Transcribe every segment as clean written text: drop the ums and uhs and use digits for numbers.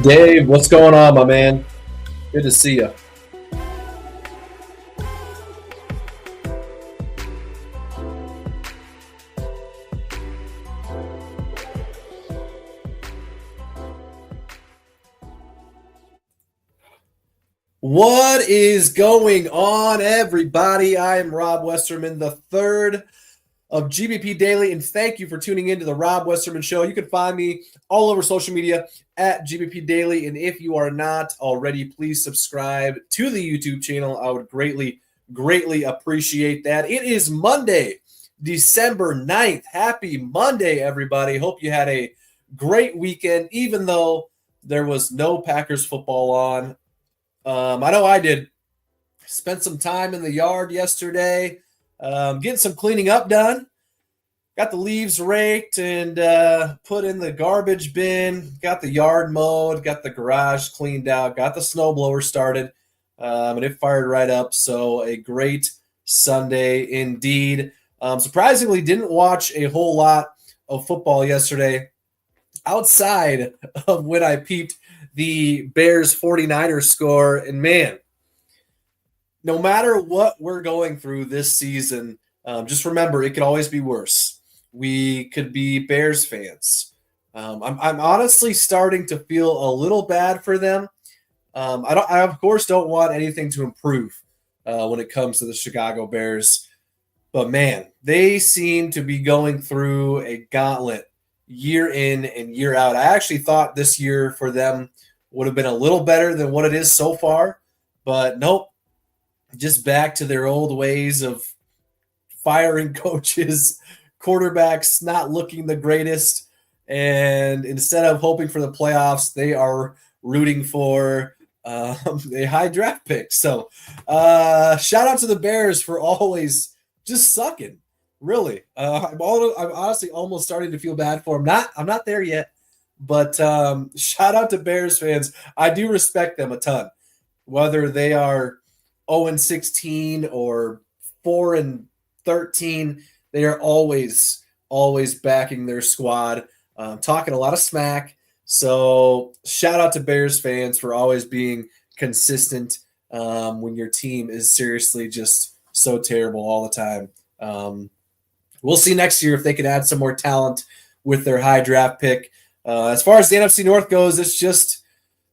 Dave, what's going on, my man? Good to see you. What is going on, everybody? I am Rob Westerman, the third of GBP Daily, and thank you for tuning in to the Rob Westerman Show. You can find me all over social media at GBP Daily, and if you are not already, please subscribe to the YouTube channel. I would greatly appreciate that. It is Monday, December 9th. Happy Monday, everybody. Hope you had a great weekend, even though there was no Packers football on. I know I did. Spent some time in the yard yesterday, getting some cleaning up done. Got the leaves raked and put in the garbage bin. Got the yard mowed. Got the garage cleaned out. Got the snowblower started, and it fired right up. So a great Sunday indeed. Surprisingly, didn't watch a whole lot of football yesterday outside of when I peeped the Bears 49ers score. And man, no matter what we're going through this season, just remember it could always be worse. We could be Bears fans. I'm honestly starting to feel a little bad for them. I of course don't want anything to improve when it comes to the Chicago Bears, but man, they seem to be going through a gauntlet year in and year out. I actually thought this year for them would have been a little better than what it is so far, but nope, just back to their old ways of firing coaches, quarterbacks not looking the greatest, and instead of hoping for the playoffs, they are rooting for a high draft pick. So shout out to the Bears for always just sucking. Really, I'm honestly almost starting to feel bad for them. I'm not there yet, but shout out to Bears fans. I do respect them a ton, whether they are 0-16 or 4-13. They are always backing their squad, talking a lot of smack. So shout out to Bears fans for always being consistent when your team is seriously just so terrible all the time. We'll see next year if they can add some more talent with their high draft pick. As far as the NFC North goes, it's just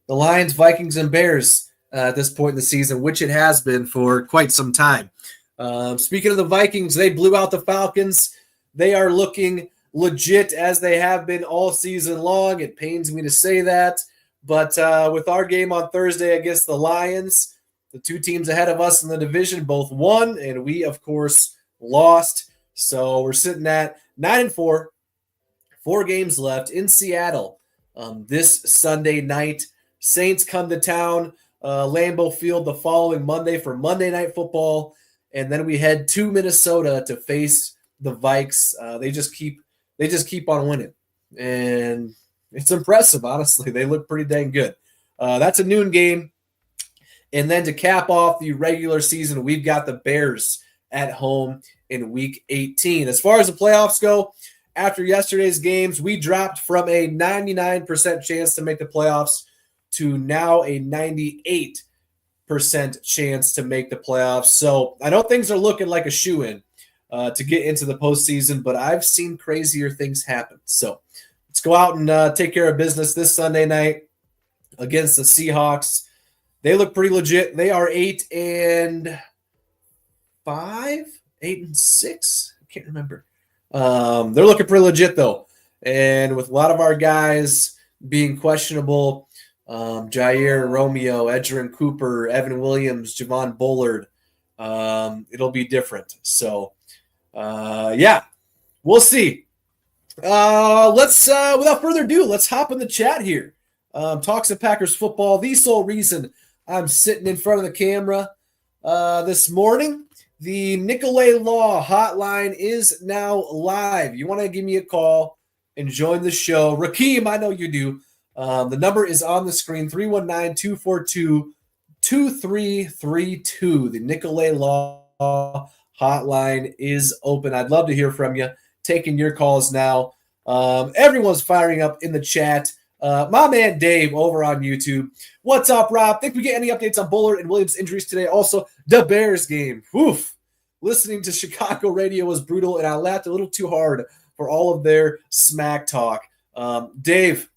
the Lions, Vikings, and Bears at this point in the season, which it has been for quite some time. Speaking of the Vikings, they blew out the Falcons. They are looking legit as they have been all season long. It pains me to say that. But with our game on Thursday against the Lions, the two teams ahead of us in the division both won, and we, of course, lost. So we're sitting at 9-4, 4 games left in Seattle this Sunday night. Saints come to town, Lambeau Field the following Monday for Monday Night Football, and then we head to Minnesota to face the Vikes. They just keep on winning, and it's impressive. Honestly, they look pretty dang good. That's a noon game, and then to cap off the regular season, we've got the Bears at home in Week 18. As far as the playoffs go, after yesterday's games, we dropped from a 99% chance to make the playoffs to now a 98% chance to make the playoffs. So I know things are looking like a shoe-in to get into the postseason, but I've seen crazier things happen. So let's go out and take care of business this Sunday night against the Seahawks. They look pretty legit. They are 8-5, 8-6. I can't remember. They're looking pretty legit though, and with a lot of our guys being questionable, Jair Romeo, Edgerrin Cooper, Evan Williams, Javon Bullard, it'll be different. So, yeah, we'll see. Let's without further ado, let's hop in the chat here. Talks of Packers football. The sole reason I'm sitting in front of the camera this morning. The Nicolet Law hotline is now live. You want to give me a call and join the show. Rakeem, I know you do. The number is on the screen, 319-242-2332. The Nicolet Law hotline is open. I'd love to hear from you. Taking your calls now. Everyone's firing up in the chat. My man Dave over on YouTube. What's up, Rob? Think we get any updates on Bullard and Williams' injuries today? Also, the Bears game. Oof. Listening to Chicago radio was brutal, and I laughed a little too hard for all of their smack talk. Dave,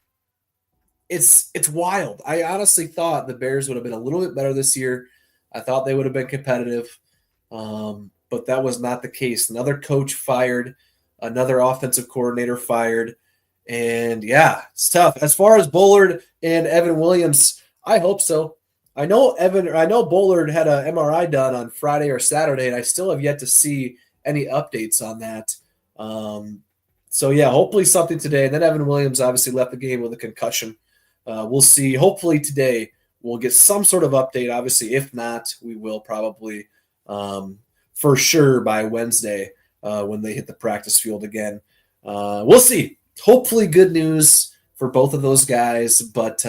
it's wild. I honestly thought the Bears would have been a little bit better this year. I thought they would have been competitive, but that was not the case. Another coach fired, another offensive coordinator fired, and yeah, it's tough. As far as Bullard and Evan Williams, I hope so. I know Bullard had an MRI done on Friday or Saturday, and I still have yet to see any updates on that. So yeah, hopefully something today. And then Evan Williams obviously left the game with a concussion. We'll see. Hopefully today we'll get some sort of update. Obviously, if not, we will probably for sure by Wednesday when they hit the practice field again. We'll see. Hopefully good news for both of those guys, but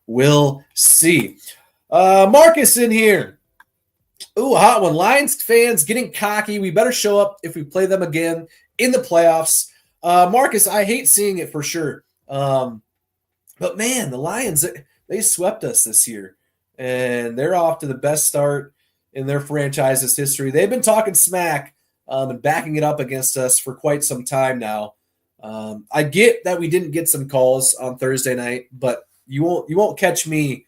we'll see. Marcus in here. Ooh, hot one. Lions fans getting cocky. We better show up if we play them again in the playoffs. Marcus, I hate seeing it for sure. But man, the Lions, they swept us this year, and they're off to the best start in their franchise's history. They've been talking smack and backing it up against us for quite some time now. I get that we didn't get some calls on Thursday night, but you won't catch me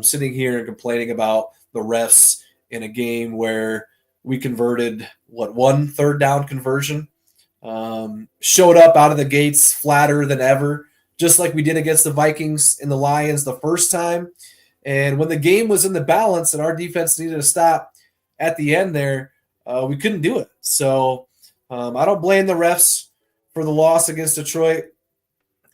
sitting here and complaining about the refs in a game where we converted one third down conversion. Showed up out of the gates flatter than ever, just like we did against the Vikings and the Lions the first time. And when the game was in the balance and our defense needed to stop at the end there, we couldn't do it. So I don't blame the refs for the loss against Detroit.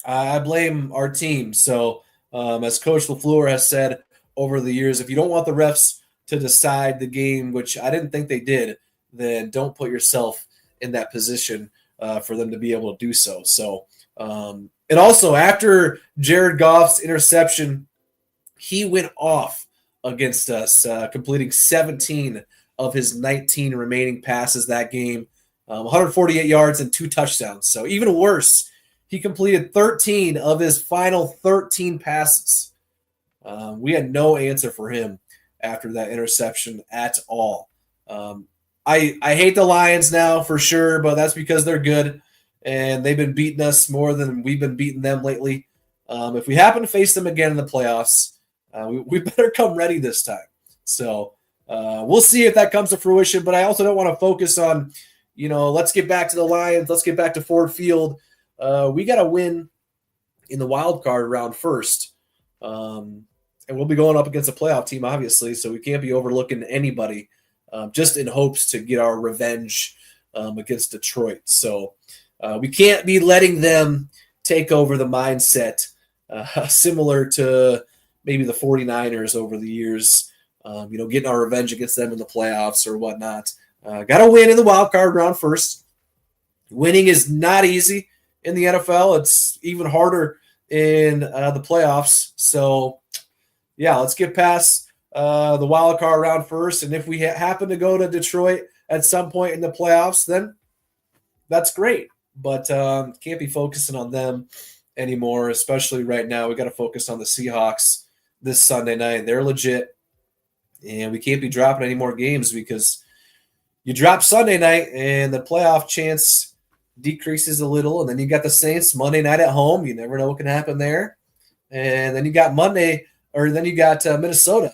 I blame our team. So as Coach LaFleur has said over the years, if you don't want the refs to decide the game, which I didn't think they did, then don't put yourself in that position for them to be able to do so. So, and also after Jared Goff's interception, he went off against us, completing 17 of his 19 remaining passes that game, 148 yards and 2 touchdowns. So even worse, he completed 13 of his final 13 passes. We had no answer for him after that interception at all. I hate the Lions now for sure, but that's because they're good and they've been beating us more than we've been beating them lately. If we happen to face them again in the playoffs, we better come ready this time. So we'll see if that comes to fruition, but I also don't want to focus on, let's get back to the Lions. Let's get back to Ford Field. We got to win in the wild card round first. And we'll be going up against a playoff team, obviously, so we can't be overlooking anybody just in hopes to get our revenge against Detroit. So we can't be letting them take over the mindset similar to maybe the 49ers over the years, getting our revenge against them in the playoffs or whatnot. Got to win in the wild card round first. Winning is not easy in the NFL. It's even harder in the playoffs. So, yeah, let's get past the wild card round first. And if we happen to go to Detroit at some point in the playoffs, then that's great. But can't be focusing on them anymore, especially right now. We got to focus on the Seahawks this Sunday night. They're legit. And we can't be dropping any more games because you drop Sunday night and the playoff chance decreases a little. And then you got the Saints Monday night at home. You never know what can happen there. And then you got Minnesota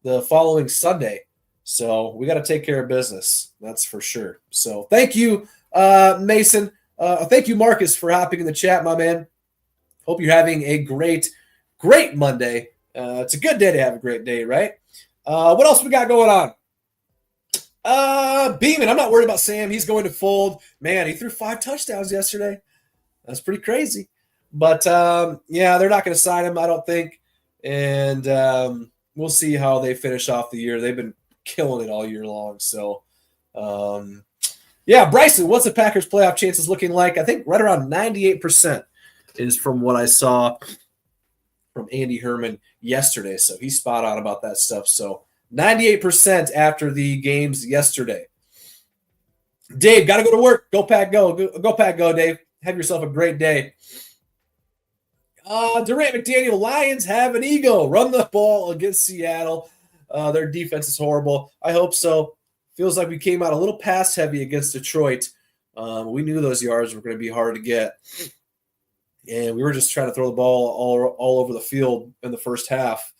the following Sunday. So we got to take care of business. That's for sure. So thank you, Mason. Thank you, Marcus, for hopping in the chat, my man. Hope you're having a great Monday. It's a good day to have a great day, right? What else we got going on? Beeman, I'm not worried about Sam. He's going to fold. Man, he threw 5 touchdowns yesterday. That's pretty crazy. But, yeah, they're not going to sign him, I don't think. And we'll see how they finish off the year. They've been killing it all year long. So, yeah, Bryson, what's the Packers' playoff chances looking like? I think right around 98% is from what I saw from Andy Herman yesterday. So he's spot on about that stuff. So 98% after the games yesterday. Dave, got to go to work. Go Pack, go. Go Pack, go, Dave. Have yourself a great day. Durant McDaniel, Lions have an ego. Run the ball against Seattle. Their defense is horrible. I hope so. Feels like we came out a little pass heavy against Detroit. We knew those yards were going to be hard to get. And we were just trying to throw the ball all over the field in the first half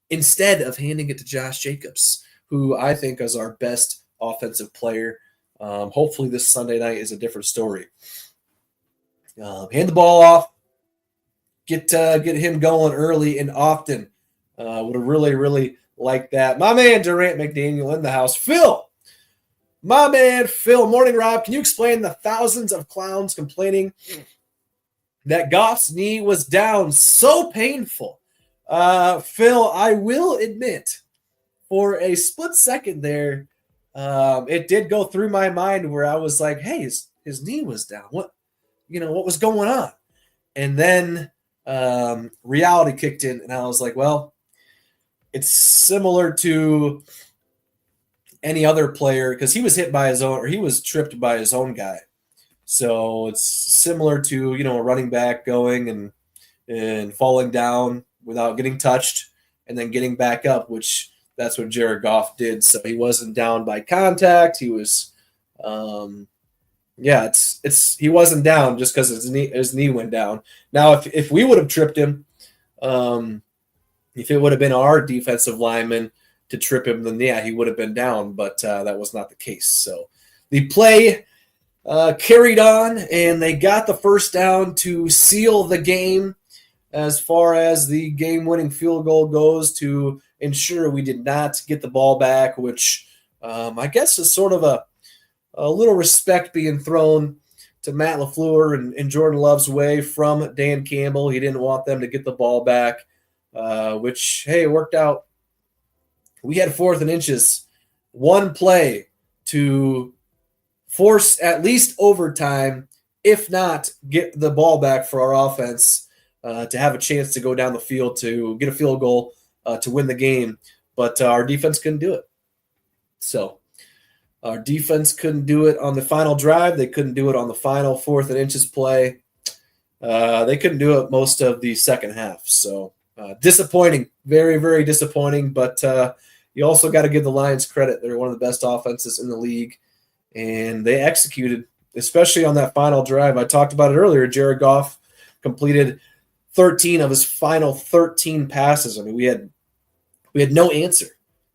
instead of handing it to Josh Jacobs, who I think is our best offensive player. Hopefully this Sunday night is a different story. Hand the ball off. Get him going early and often. Would have really, really liked that. My man Durant McDaniel in the house. Phil, my man Phil. Morning, Rob. Can you explain the thousands of clowns complaining that Goff's knee was down? So painful. Phil, I will admit, for a split second there, it did go through my mind where I was like, hey, his knee was down. What was going on? And then reality kicked in, and I was like, well, it's similar to any other player because he was hit by his own, or he was tripped by his own guy. So it's similar to, a running back going and falling down without getting touched and then getting back up, which that's what Jared Goff did. So he wasn't down by contact. He was, he wasn't down just because his knee went down. Now, if we would have tripped him, if it would have been our defensive lineman to trip him, then he would have been down. But that was not the case. So the play carried on, and they got the first down to seal the game as far as the game-winning field goal goes to ensure we did not get the ball back, which I guess is sort of a little respect being thrown to Matt LaFleur and Jordan Love's way from Dan Campbell. He didn't want them to get the ball back, which, hey, it worked out. We had 4th and inches, one play to force at least overtime, if not get the ball back for our offense to have a chance to go down the field to get a field goal to win the game. But our defense couldn't do it. So our defense couldn't do it on the final drive. They couldn't do it on the final 4th and inches play. They couldn't do it most of the second half. So disappointing, very, very disappointing. But you also got to give the Lions credit. They're one of the best offenses in the league. And they executed, especially on that final drive. I talked about it earlier. Jared Goff completed 13 of his final 13 passes. I mean, we had no answer.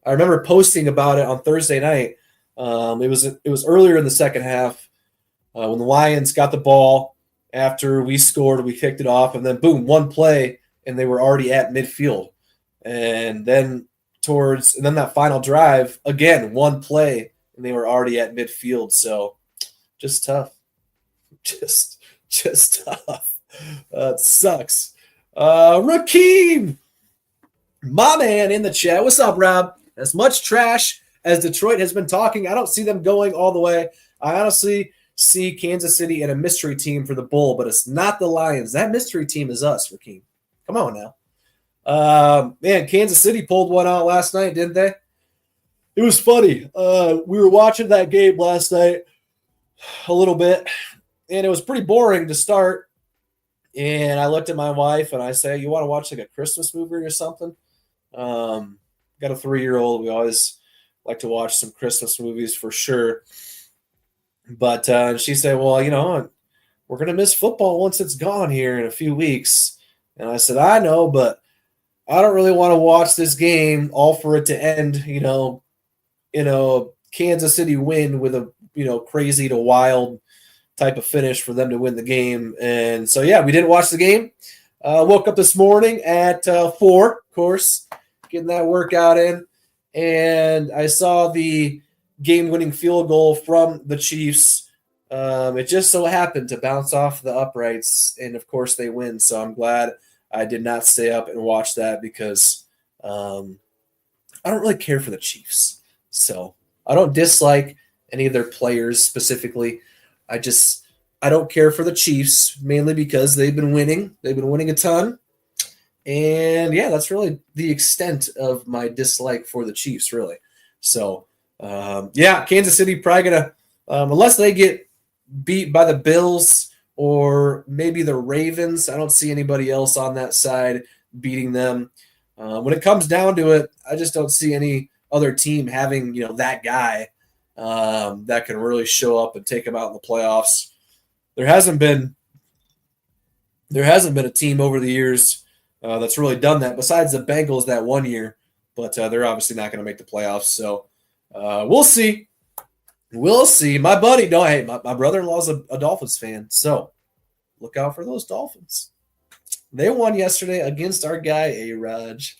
I remember posting about it on Thursday night. It was earlier in the second half when the Lions got the ball after we scored. We kicked it off, and then boom, one play, and they were already at midfield. And then that final drive, again, one play, and they were already at midfield. So just tough. Just tough. It sucks. Rakeem, my man in the chat. What's up, Rob? As much trash as Detroit has been talking, I don't see them going all the way. I honestly see Kansas City and a mystery team for the Bowl, but it's not the Lions. That mystery team is us, Rakeem. Come on now. Man, Kansas City pulled one out last night, didn't they? It was funny. We were watching that game last night a little bit, and it was pretty boring to start. And I looked at my wife, and I say, you want to watch like a Christmas movie or something? Got a 3-year-old. We always like to watch some Christmas movies for sure. But she said, well, we're going to miss football once it's gone here in a few weeks. And I said, I know, but I don't really want to watch this game all for it to end, Kansas City win with a, crazy to wild type of finish for them to win the game. And so, yeah, we didn't watch the game. Woke up this morning at 4, of course, getting that workout in. And I saw the game-winning field goal from the Chiefs. It just so happened to bounce off the uprights, and, of course, they win. So I'm glad I did not stay up and watch that because I don't really care for the Chiefs. So I don't dislike any of their players specifically. I don't care for the Chiefs, mainly because they've been winning. They've been winning a ton. And, yeah, that's really the extent of my dislike for the Chiefs, really. So, Kansas City probably going to, unless they get beat by the Bills or maybe the Ravens. I don't see anybody else on that side beating them. When it comes down to it, I just don't see any other team having, that guy that can really show up and take them out in the playoffs. There hasn't been a team over the years that's really done that besides the Bengals that one year, but they're obviously not going to make the playoffs. So we'll see. We'll see. My buddy, my brother-in-law's a Dolphins fan, so look out for those Dolphins. They won yesterday against our guy, A-Raj.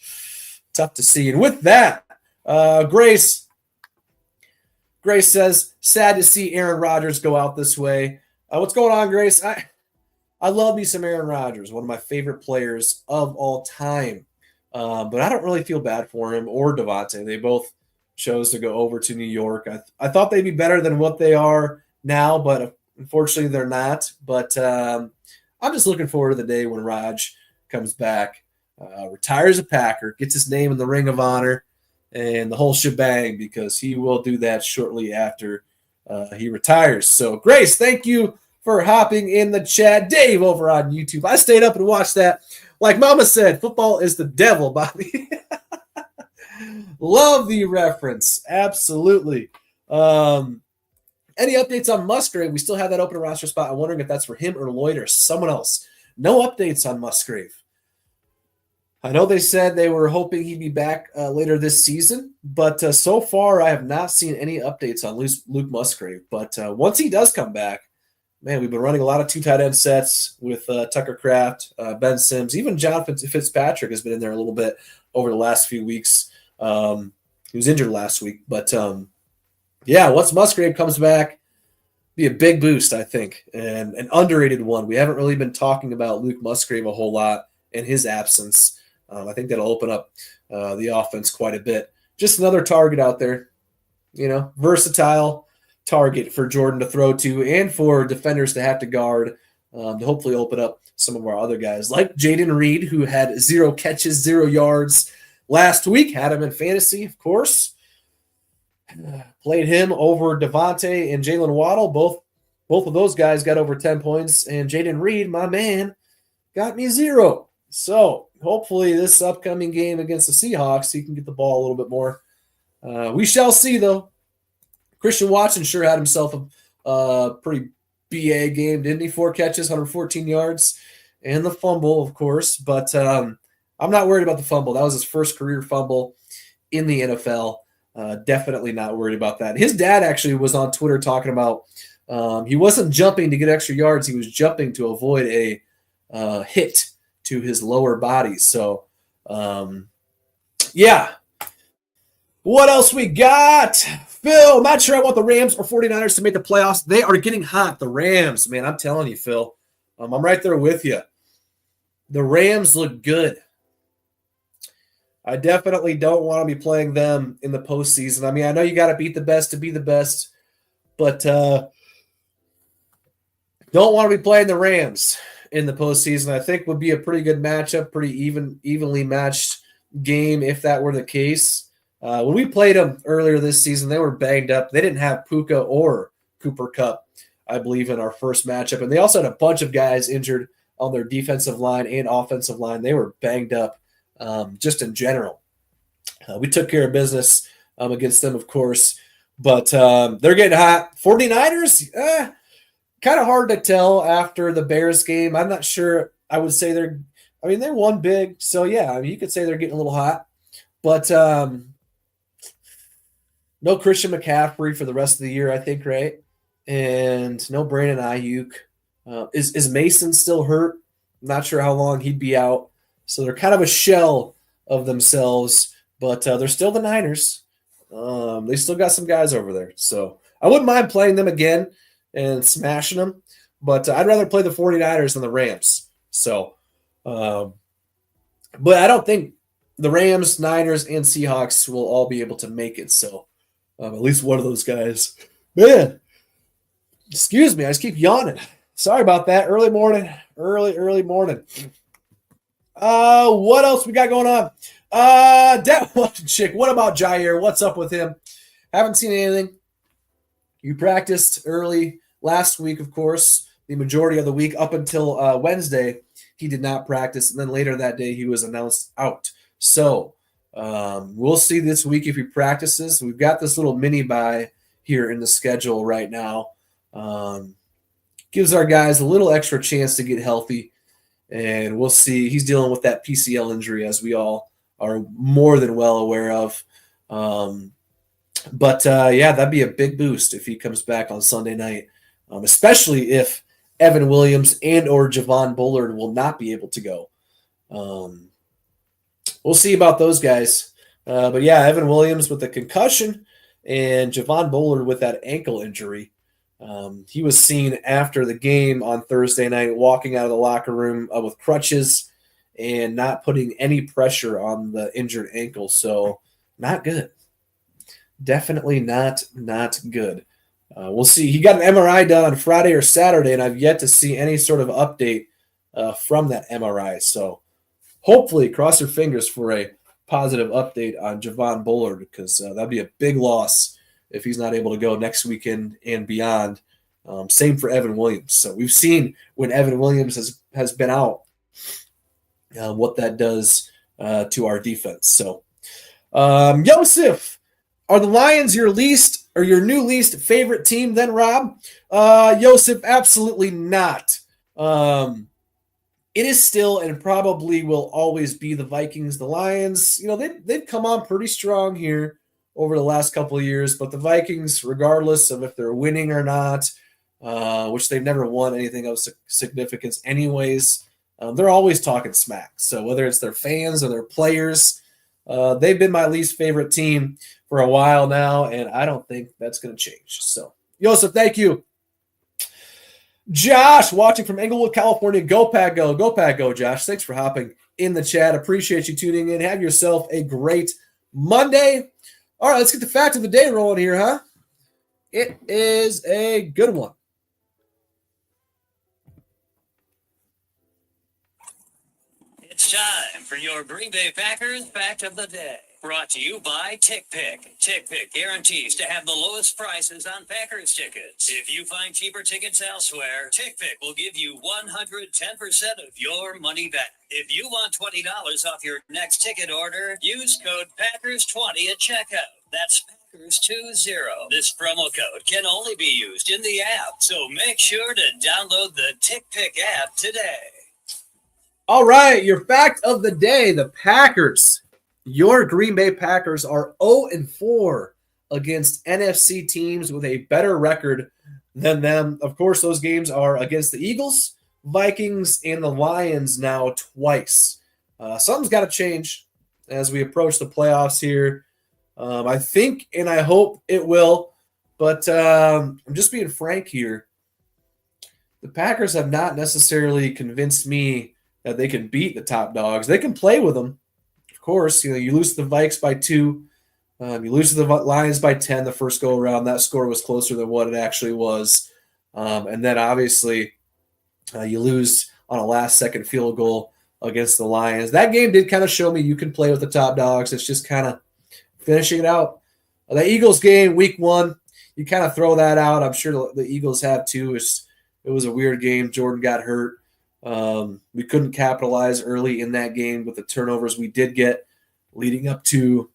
Tough to see. And with that, Grace says, sad to see Aaron Rodgers go out this way. What's going on, Grace? I love me some Aaron Rodgers, one of my favorite players of all time. But I don't really feel bad for him or Devontae. They both chose to go over to New York. I thought they'd be better than what they are now, but unfortunately they're not. But I'm just looking forward to the day when Raj comes back, retires a Packer, gets his name in the Ring of Honor, and the whole shebang, because he will do that shortly after he retires. So, Grace, thank you for hopping in the chat. Dave over on YouTube. I stayed up and watched that. Like Mama said, football is the devil, Bobby. Love the reference. Absolutely. Any updates on Musgrave? We still have that open roster spot. I'm wondering if that's for him or Lloyd or someone else. No updates on Musgrave. I know they said they were hoping he'd be back later this season, but so far I have not seen any updates on Luke Musgrave. But once he does come back, man, we've been running a lot of 2 tight end sets with Tucker Kraft, Ben Sims. Even John Fitzpatrick has been in there a little bit over the last few weeks. He was injured last week. But, once Musgrave comes back, be a big boost, I think, and an underrated one. We haven't really been talking about Luke Musgrave a whole lot in his absence. I think that'll open up the offense quite a bit. Just another target out there, versatile target for Jordan to throw to and for defenders to have to guard to hopefully open up some of our other guys like Jaden Reed, who had 0 catches, 0 yards last week. Had him in fantasy, of course. Played him over Devontae and Jalen Waddle. Both of those guys got over 10 points, and Jaden Reed, my man, got me 0. So hopefully this upcoming game against the Seahawks, he can get the ball a little bit more. We shall see, though. Christian Watson sure had himself a pretty BA game, didn't he? 4 catches, 114 yards, and the fumble, of course. But I'm not worried about the fumble. That was his first career fumble in the NFL. Definitely not worried about that. His dad actually was on Twitter talking about he wasn't jumping to get extra yards. He was jumping to avoid a hit to his lower body. So, What else we got? Phil, not sure I want the Rams or 49ers to make the playoffs. They are getting hot. The Rams, man, I'm telling you, Phil. I'm right there with you. The Rams look good. I definitely don't want to be playing them in the postseason. I mean, I know you got to beat the best to be the best, but don't want to be playing the Rams in the postseason. I think would be a pretty good matchup, pretty evenly matched game if that were the case. When we played them earlier this season, they were banged up. They didn't have Puka or Cooper Kupp, I believe, in our first matchup. And they also had a bunch of guys injured on their defensive line and offensive line. They were banged up just in general. We took care of business against them, of course. But they're getting hot. 49ers, kind of hard to tell after the Bears game. I'm not sure. I would say they won big. So, yeah, you could say they're getting a little hot. But no Christian McCaffrey for the rest of the year, I think, right? And no Brandon Ayuk. Is Mason still hurt? I'm not sure how long he'd be out. So they're kind of a shell of themselves, but they're still the Niners. They still got some guys over there. So I wouldn't mind playing them again and smashing them, but I'd rather play the 49ers than the Rams. So, but I don't think the Rams, Niners, and Seahawks will all be able to make it. So at least one of those guys. Man, excuse me, I just keep yawning. Sorry about that. Early morning. What else we got going on? That one chick. What about Jair? What's up with him? Haven't seen anything. You practiced early last week, of course. the majority of the week up until Wednesday. He did not practice, and then later that day he was announced out. So we'll see this week if he practices. We've got this little mini bye here in the schedule right now. Gives our guys a little extra chance to get healthy, and we'll see. He's dealing with that PCL injury, as we all are more than well aware of. But that'd be a big boost if he comes back on Sunday night, especially if Evan Williams and or Javon Bullard will not be able to go. We'll see about those guys. But yeah, Evan Williams with the concussion and Javon Bullard with that ankle injury. He was seen after the game on Thursday night walking out of the locker room with crutches and not putting any pressure on the injured ankle. So not good. Definitely not good. We'll see. He got an MRI done on Friday or Saturday, and I've yet to see any sort of update from that MRI. So hopefully, cross your fingers for a positive update on Javon Bullard, because that'd be a big loss if he's not able to go next weekend and beyond. Same for Evan Williams. So we've seen when Evan Williams has been out, what that does to our defense. So, Yosef, are the Lions your new least favorite team then, Rob? Yosef, absolutely not. It is still and probably will always be the Vikings. The Lions, they've come on pretty strong here over the last couple of years, but the Vikings, regardless of if they're winning or not, which they've never won anything of significance anyways, they're always talking smack. So whether it's their fans or their players, they've been my least favorite team for a while now, and I don't think that's going to change. So, Yosef, thank you. Josh, watching from Englewood, California. Go Pack Go. Go Pack Go, Josh. Thanks for hopping in the chat. Appreciate you tuning in. Have yourself a great Monday. All right, let's get the fact of the day rolling here, huh? It is a good one. It's time for your Green Bay Packers Fact of the Day. Brought to you by TickPick. TickPick guarantees to have the lowest prices on Packers tickets. If you find cheaper tickets elsewhere, TickPick will give you 110% of your money back. If you want $20 off your next ticket order, use code Packers20 at checkout. That's Packers20. This promo code can only be used in the app, so make sure to download the TickPick app today. All right, your fact of the day, the Packers. Your Green Bay Packers are 0-4 against NFC teams with a better record than them. Of course, those games are against the Eagles, Vikings, and the Lions now twice. Something's got to change as we approach the playoffs here. I think and I hope it will, but I'm just being frank here. The Packers have not necessarily convinced me that they can beat the top dogs. They can play with them. Of course, you lose to the Vikes by 2. You lose to the Lions by 10 the first go-around. That score was closer than what it actually was. And then, obviously, you lose on a last-second field goal against the Lions. That game did kind of show me you can play with the top dogs. It's just kind of finishing it out. The Eagles game, week 1, you kind of throw that out. I'm sure the Eagles have too. It was a weird game. Jordan got hurt. We couldn't capitalize early in that game with the turnovers we did get, leading up to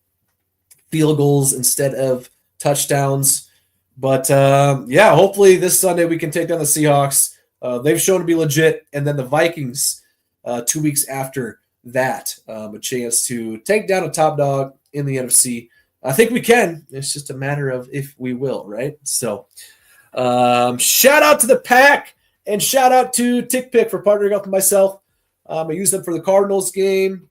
field goals instead of touchdowns. But, hopefully this Sunday we can take down the Seahawks. They've shown to be legit. And then the Vikings 2 weeks after that, a chance to take down a top dog in the NFC. I think we can. It's just a matter of if we will, right? So shout out to the Pack. And shout out to TickPick for partnering up with myself. I used them for the Cardinals game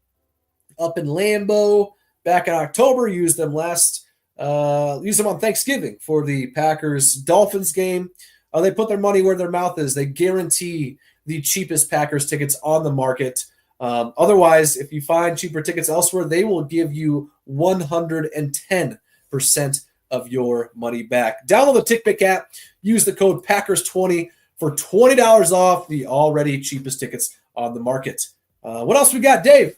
up in Lambeau back in October. Used them on Thanksgiving for the Packers-Dolphins game. They put their money where their mouth is. They guarantee the cheapest Packers tickets on the market. Otherwise, if you find cheaper tickets elsewhere, they will give you 110% of your money back. Download the TickPick app. Use the code Packers20 for $20 off the already cheapest tickets on the market. What else we got, Dave?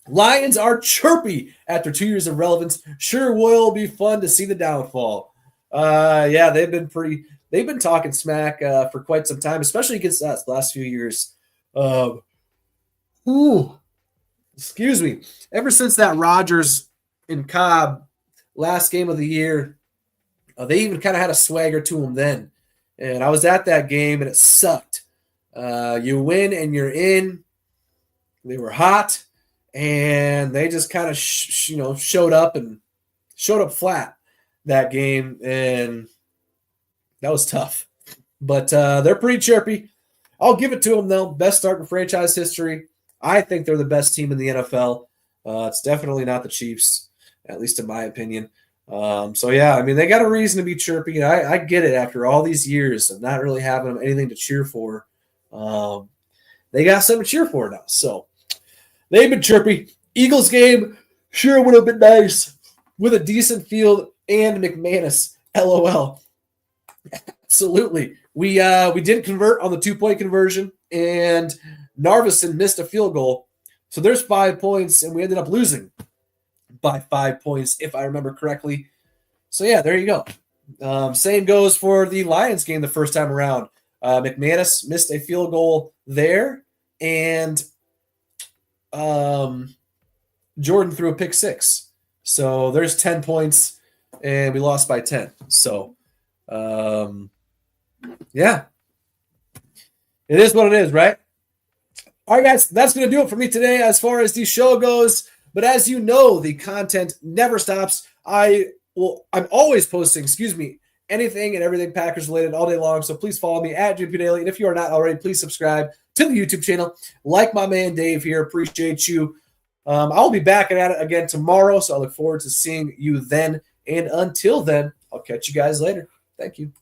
Lions are chirpy after 2 years of relevance. Sure will be fun to see the downfall. Yeah, they've been talking smack for quite some time, especially against us the last few years. Um, ooh, excuse me. Ever since that Rodgers and Cobb last game of the year, they even kind of had a swagger to them then. And I was at that game, and it sucked. You win and you're in. They were hot, and they just kind of showed up flat that game, and that was tough. But they're pretty chirpy. I'll give it to them, though. Best start in franchise history. I think they're the best team in the NFL. It's definitely not the Chiefs, at least in my opinion. So, yeah, I mean, they got a reason to be chirpy. I get it after all these years of not really having anything to cheer for. They got something to cheer for now. So, they've been chirpy. Eagles game sure would have been nice with a decent field and McManus. LOL. Absolutely. We didn't convert on the 2-point conversion, and Narvison missed a field goal. So there's 5 points, and we ended up losing by 5 points, if I remember correctly. So, yeah, there you go. Same goes for the Lions game the first time around. McManus missed a field goal there, and Jordan threw a pick 6. So there's 10 points, and we lost by 10. So, yeah. It is what it is, right? All right, guys, that's going to do it for me today as far as the show goes. But as you know, the content never stops. I'm always posting, anything and everything Packers related all day long. So please follow me at GP Daily. And if you are not already, please subscribe to the YouTube channel. Like my man Dave here. Appreciate you. I'll be back at it again tomorrow. So I look forward to seeing you then. And until then, I'll catch you guys later. Thank you.